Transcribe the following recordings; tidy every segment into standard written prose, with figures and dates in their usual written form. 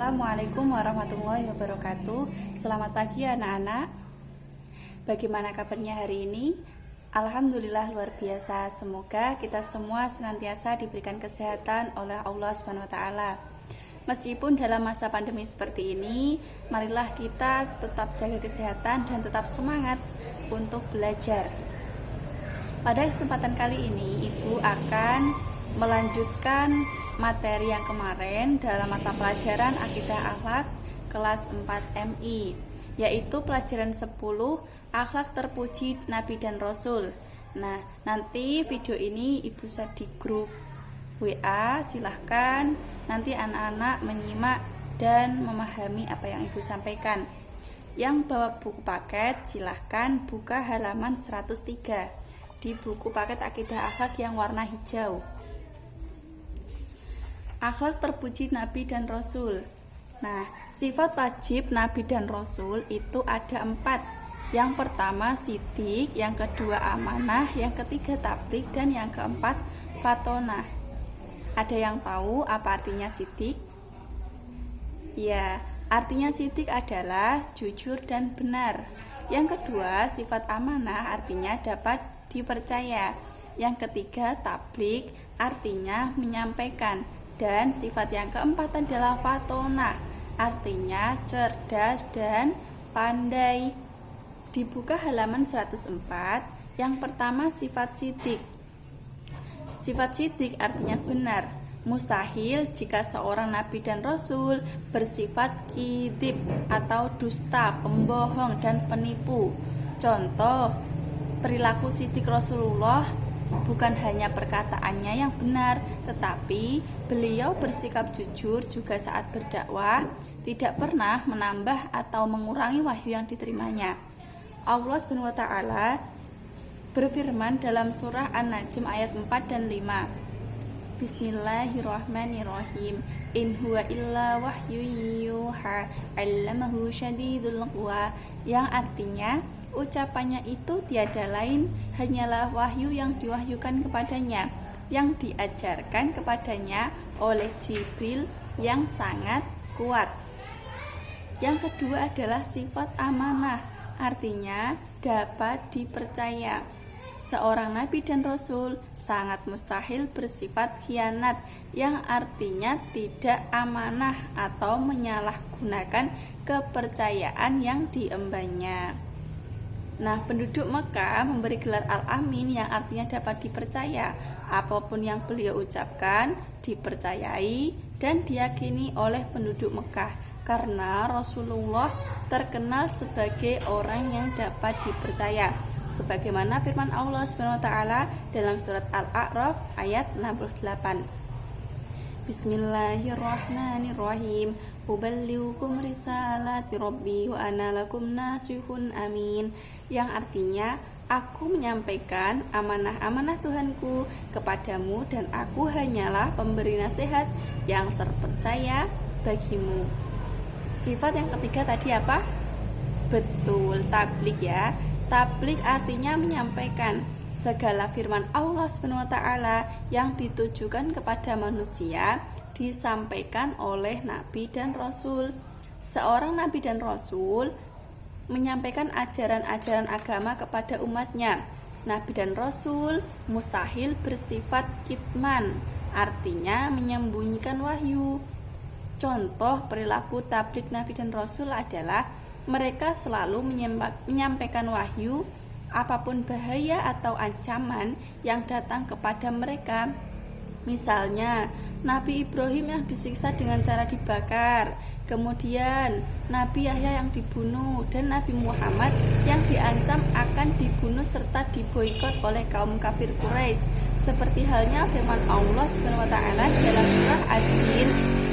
Assalamualaikum warahmatullahi wabarakatuh. Selamat pagi anak-anak. Bagaimana kabarnya hari ini? Alhamdulillah luar biasa. Semoga kita semua senantiasa diberikan kesehatan oleh Allah SWT. Meskipun dalam masa pandemi seperti ini, marilah kita tetap jaga kesehatan dan tetap semangat untuk belajar. Pada kesempatan kali ini, Ibu akan melanjutkan materi yang kemarin dalam mata pelajaran Akidah Akhlak kelas 4 MI, yaitu pelajaran 10 Akhlak Terpuji Nabi dan Rasul. Nah, nanti video ini Ibu share di grup WA, silahkan nanti anak-anak menyimak dan memahami apa yang Ibu sampaikan. Yang bawa buku paket silahkan buka halaman 103 di buku paket Akidah Akhlak yang warna hijau. Akhlak terpuji Nabi dan Rasul. Nah, sifat wajib Nabi dan Rasul itu ada 4. Yang pertama sidik, yang kedua amanah, yang ketiga tabligh, dan yang keempat fatonah. Ada yang tahu apa artinya sidik? Ya, artinya sidik adalah jujur dan benar. Yang kedua sifat amanah artinya dapat dipercaya. Yang ketiga tabligh artinya menyampaikan. Dan sifat yang keempat adalah fatona, artinya cerdas dan pandai. Dibuka halaman 104. Yang pertama sifat sidik. Sifat sidik artinya benar. Mustahil jika seorang nabi dan rasul bersifat kidib atau dusta, pembohong dan penipu. Contoh, perilaku sidik Rasulullah bukan hanya perkataannya yang benar, tetapi beliau bersikap jujur juga saat berdakwah, tidak pernah menambah atau mengurangi wahyu yang diterimanya. Allah SWT berfirman dalam surah An-Najm ayat 4 dan 5. Bismillahirrahmanirrahim. In huwa illa wahyu yuha 'allamahu syadidul quwa, yang artinya ucapannya itu tiada lain hanyalah wahyu yang diwahyukan kepadanya, yang diajarkan kepadanya oleh Jibril yang sangat kuat. Yang kedua adalah sifat amanah, artinya dapat dipercaya. Seorang nabi dan rasul sangat mustahil bersifat khianat, yang artinya tidak amanah atau menyalahgunakan kepercayaan yang diembannya. Nah, penduduk Mekah memberi gelar Al-Amin yang artinya dapat dipercaya. Apapun yang beliau ucapkan dipercayai dan diyakini oleh penduduk Mekah, karena Rasulullah terkenal sebagai orang yang dapat dipercaya. Sebagaimana firman Allah SWT dalam surat Al-A'raf ayat 68. Bismillahirrahmanirrahim. Uballighukum risalati rabbi wa ana lakum nasihun amin, yang artinya aku menyampaikan amanah-amanah Tuhanku kepadamu dan aku hanyalah pemberi nasihat yang terpercaya bagimu. Sifat yang ketiga tadi apa? Betul, tabligh ya. Tabligh artinya menyampaikan segala firman Allah SWT yang ditujukan kepada manusia disampaikan oleh nabi dan rasul. Seorang nabi dan rasul menyampaikan ajaran-ajaran agama kepada umatnya. Nabi dan rasul mustahil bersifat kitman, artinya menyembunyikan wahyu. Contoh perilaku tabligh nabi dan rasul adalah mereka selalu menyampaikan wahyu apapun bahaya atau ancaman yang datang kepada mereka. Misalnya, Nabi Ibrahim yang disiksa dengan cara dibakar, kemudian Nabi Yahya yang dibunuh, dan Nabi Muhammad yang diancam akan dibunuh serta diboikot oleh kaum kafir Quraisy. Seperti halnya firman Allah SWT dalam surah Al-Jin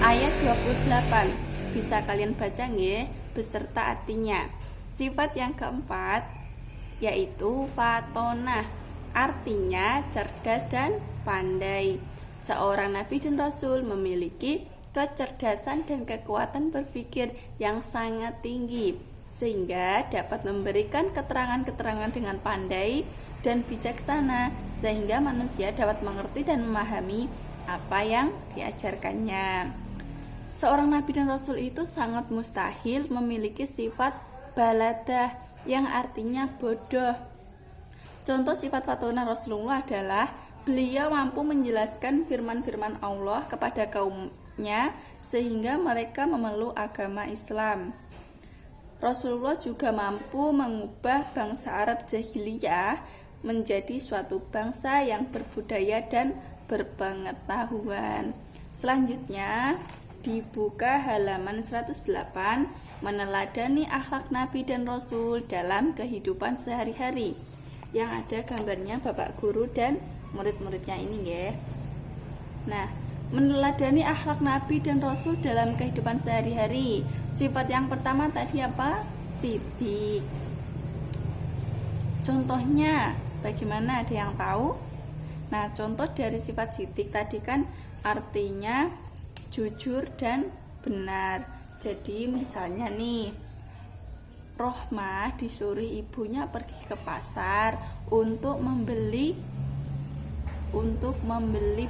ayat 28. Bisa kalian baca nggih beserta artinya. Sifat yang keempat yaitu fatonah, artinya cerdas dan pandai. Seorang nabi dan rasul memiliki kecerdasan dan kekuatan berpikir yang sangat tinggi, sehingga dapat memberikan keterangan-keterangan dengan pandai dan bijaksana, sehingga manusia dapat mengerti dan memahami apa yang diajarkannya. Seorang nabi dan rasul itu sangat mustahil memiliki sifat baladah yang artinya bodoh. Contoh sifat fatonah Rasulullah adalah beliau mampu menjelaskan firman-firman Allah kepada kaumnya sehingga mereka memeluk agama Islam. Rasulullah juga mampu mengubah bangsa Arab jahiliyah menjadi suatu bangsa yang berbudaya dan berpengetahuan. Selanjutnya dibuka halaman 108, meneladani akhlak Nabi dan Rasul dalam kehidupan sehari-hari. Yang ada gambarnya Bapak Guru dan murid-muridnya ini ya. Nah, meneladani akhlak Nabi dan Rasul dalam kehidupan sehari-hari. Sifat yang pertama tadi apa? Siddiq. Contohnya bagaimana, ada yang tahu? Nah, contoh dari sifat siddiq tadi kan artinya jujur dan benar. Jadi misalnya nih, Rohmah disuruh ibunya pergi ke pasar untuk membeli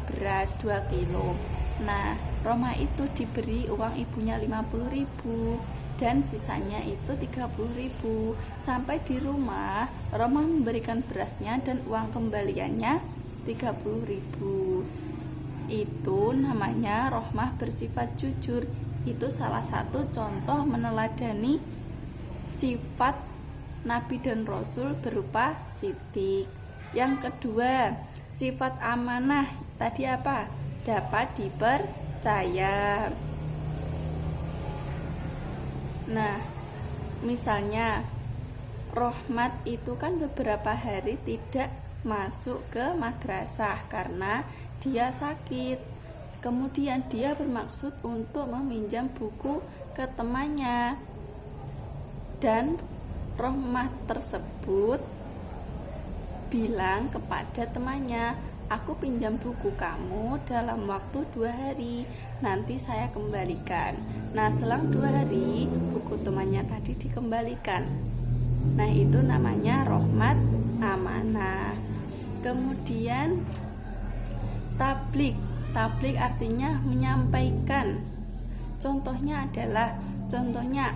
beras 2 kilo. Nah, Rohmah itu diberi uang ibunya 50.000 dan sisanya itu 30.000. Sampai di rumah, Rohmah memberikan berasnya dan uang kembaliannya 30.000. Itu namanya Rohmah bersifat jujur. Itu salah satu contoh meneladani sifat Nabi dan Rasul berupa siddiq. Yang kedua, sifat amanah. Tadi apa? Dapat dipercaya. Nah, misalnya Rohmat itu kan beberapa hari tidak masuk ke madrasah karena dia sakit. Kemudian dia bermaksud untuk meminjam buku ke temannya. Dan Rohmah tersebut bilang kepada temannya, aku pinjam buku kamu dalam waktu 2 hari, nanti saya kembalikan. Nah, selang 2 hari buku temannya tadi dikembalikan. Nah, itu namanya Rohmat amanah. Kemudian tablik artinya menyampaikan. Contohnya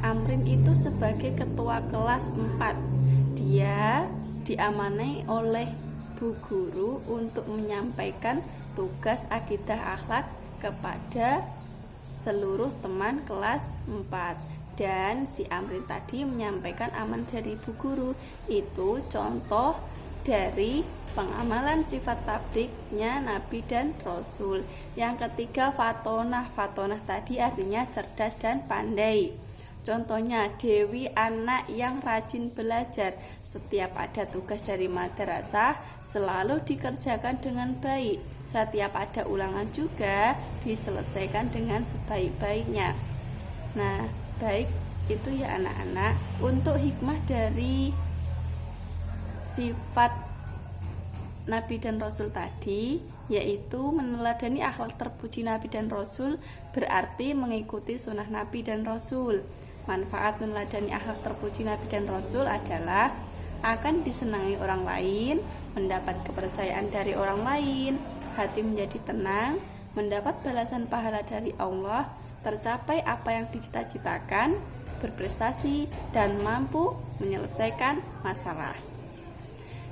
Amrin itu sebagai ketua kelas 4. Dia diamanai oleh Bu Guru untuk menyampaikan tugas akidah akhlak kepada seluruh teman kelas 4. Dan si Amrin tadi menyampaikan amanah dari Bu Guru. Itu contoh dari pengamalan sifat tabliknya Nabi dan Rasul. Yang ketiga, fatonah tadi artinya cerdas dan pandai. Contohnya Dewi anak yang rajin belajar. Setiap ada tugas dari madrasah selalu dikerjakan dengan baik. Setiap ada ulangan juga diselesaikan dengan sebaik-baiknya. Nah, baik itu ya anak-anak. Untuk hikmah dari sifat Nabi dan Rasul tadi, yaitu meneladani akhlak terpuji Nabi dan Rasul berarti mengikuti sunnah Nabi dan Rasul. Manfaat meneladani akhlak terpuji Nabi dan Rasul adalah akan disenangi orang lain, mendapat kepercayaan dari orang lain, hati menjadi tenang, mendapat balasan pahala dari Allah, tercapai apa yang dicita-citakan, berprestasi, dan mampu menyelesaikan masalah.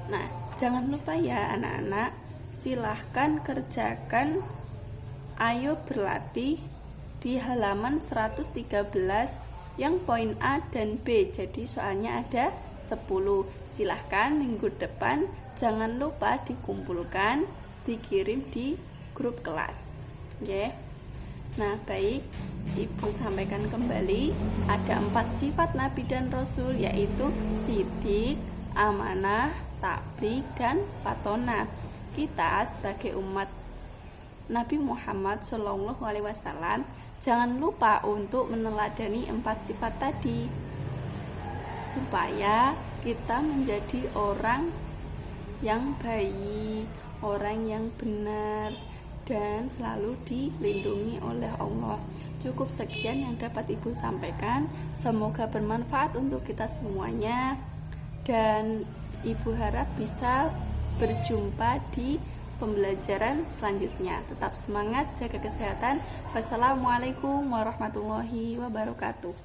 Nah, jangan lupa ya anak-anak, silahkan kerjakan ayo berlatih di halaman 113 yang poin A dan B. Jadi soalnya ada 10. Silahkan minggu depan jangan lupa dikumpulkan, dikirim di grup kelas. Ya. Nah, baik, Ibu sampaikan kembali ada 4 sifat Nabi dan Rasul, yaitu siddiq, amanah, tablik, dan fatonah. Kita sebagai umat Nabi Muhammad SAW jangan lupa untuk meneladani 4 sifat tadi supaya kita menjadi orang yang baik, orang yang benar, dan selalu dilindungi oleh Allah. Cukup sekian yang dapat Ibu sampaikan. Semoga bermanfaat untuk kita semuanya, dan Ibu harap bisa berjumpa di pembelajaran selanjutnya. Tetap semangat, jaga kesehatan. Wassalamualaikum warahmatullahi wabarakatuh.